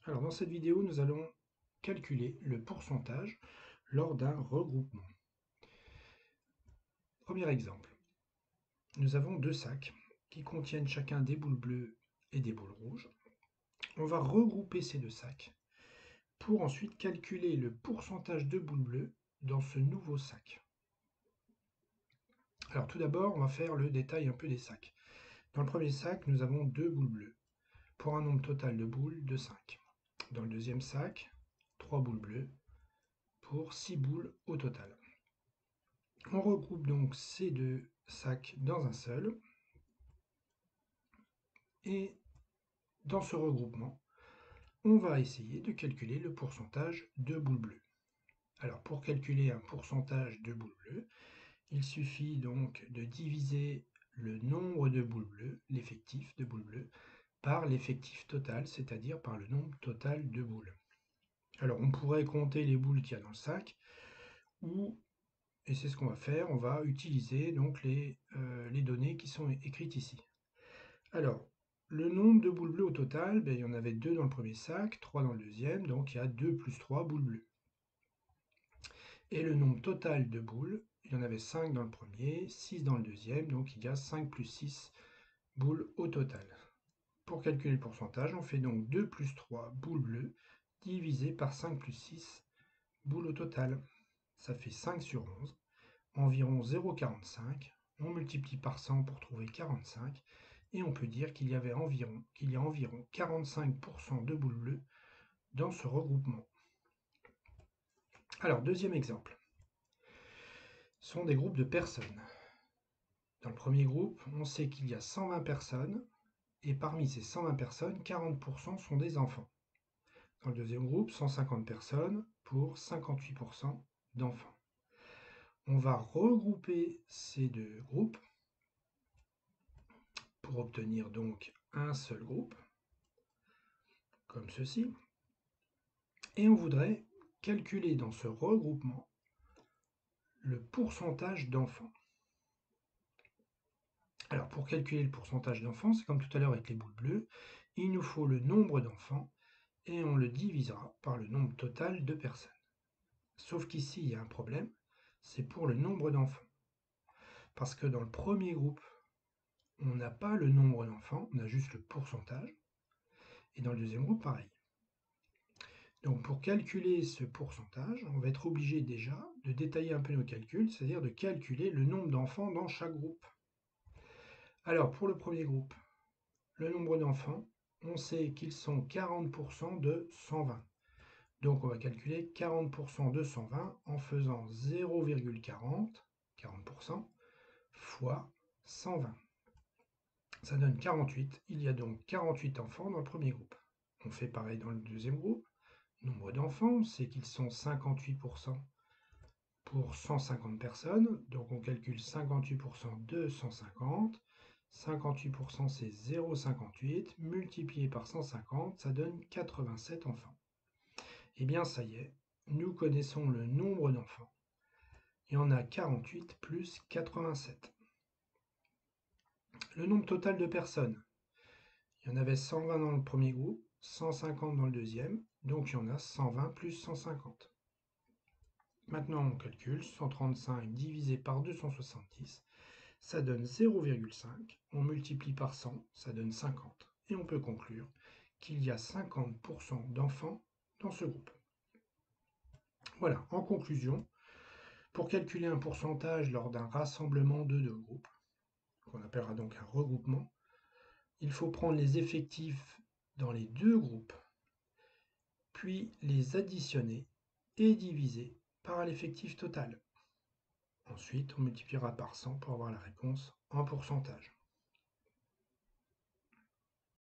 Alors dans cette vidéo, nous allons calculer le pourcentage lors d'un regroupement. Premier exemple, nous avons deux sacs qui contiennent chacun des boules bleues et des boules rouges. On va regrouper ces deux sacs pour ensuite calculer le pourcentage de boules bleues dans ce nouveau sac. Alors tout d'abord, on va faire le détail un peu des sacs. Dans le premier sac, nous avons deux boules bleues pour un nombre total de boules de 5. Dans le deuxième sac, 3 boules bleues pour 6 boules au total. On regroupe donc ces deux sacs dans un seul. Et dans ce regroupement, on va essayer de calculer le pourcentage de boules bleues. Alors pour calculer un pourcentage de boules bleues, il suffit donc de diviser le nombre de boules bleues, l'effectif de boules bleues, par l'effectif total, c'est-à-dire par le nombre total de boules. Alors on pourrait compter les boules qu'il y a dans le sac, ou, et c'est ce qu'on va faire, on va utiliser donc les données qui sont écrites ici. Alors, le nombre de boules bleues au total, il y en avait 2 dans le premier sac, 3 dans le deuxième, donc il y a 2 plus 3 boules bleues. Et le nombre total de boules, il y en avait 5 dans le premier, 6 dans le deuxième, donc il y a 5 plus 6 boules au total. Pour calculer le pourcentage, on fait donc 2 plus 3 boules bleues divisé par 5 plus 6 boules au total. Ça fait 5 sur 11, environ 0,45. On multiplie par 100 pour trouver 45. Et on peut dire qu'il y a environ 45% de boules bleues dans ce regroupement. Alors, deuxième exemple, ce sont des groupes de personnes. Dans le premier groupe, on sait qu'il y a 120 personnes, et parmi ces 120 personnes, 40% sont des enfants. Dans le deuxième groupe, 150 personnes pour 58% d'enfants. On va regrouper ces deux groupes pour obtenir donc un seul groupe, comme ceci. Et on voudrait calculer dans ce regroupement le pourcentage d'enfants. Alors pour calculer le pourcentage d'enfants, c'est comme tout à l'heure avec les boules bleues, il nous faut le nombre d'enfants et on le divisera par le nombre total de personnes. Sauf qu'ici, il y a un problème, c'est pour le nombre d'enfants. Parce que dans le premier groupe, on n'a pas le nombre d'enfants, on a juste le pourcentage. Et dans le deuxième groupe, pareil. Donc pour calculer ce pourcentage, on va être obligé déjà de détailler un peu nos calculs, c'est-à-dire de calculer le nombre d'enfants dans chaque groupe. Alors pour le premier groupe, le nombre d'enfants, on sait qu'ils sont 40% de 120. Donc on va calculer 40% de 120 en faisant 0,40, 40%, fois 120. Ça donne 48. Il y a donc 48 enfants dans le premier groupe. On fait pareil dans le deuxième groupe. Nombre d'enfants, c'est qu'ils sont 58% pour 150 personnes. Donc on calcule 58% de 150. 58% c'est 0,58. Multiplié par 150, ça donne 87 enfants. Eh bien ça y est, nous connaissons le nombre d'enfants. Il y en a 48 plus 87. Le nombre total de personnes. Il y en avait 120 dans le premier groupe, 150 dans le deuxième, donc il y en a 120 plus 150. Maintenant on calcule 135 divisé par 270, ça donne 0,5. On multiplie par 100, ça donne 50. Et on peut conclure qu'il y a 50% d'enfants dans ce groupe. Voilà, en conclusion, pour calculer un pourcentage lors d'un rassemblement de deux groupes, qu'on appellera donc un regroupement, il faut prendre les effectifs dans les deux groupes, puis les additionner et diviser par l'effectif total. Ensuite, on multipliera par 100 pour avoir la réponse en pourcentage.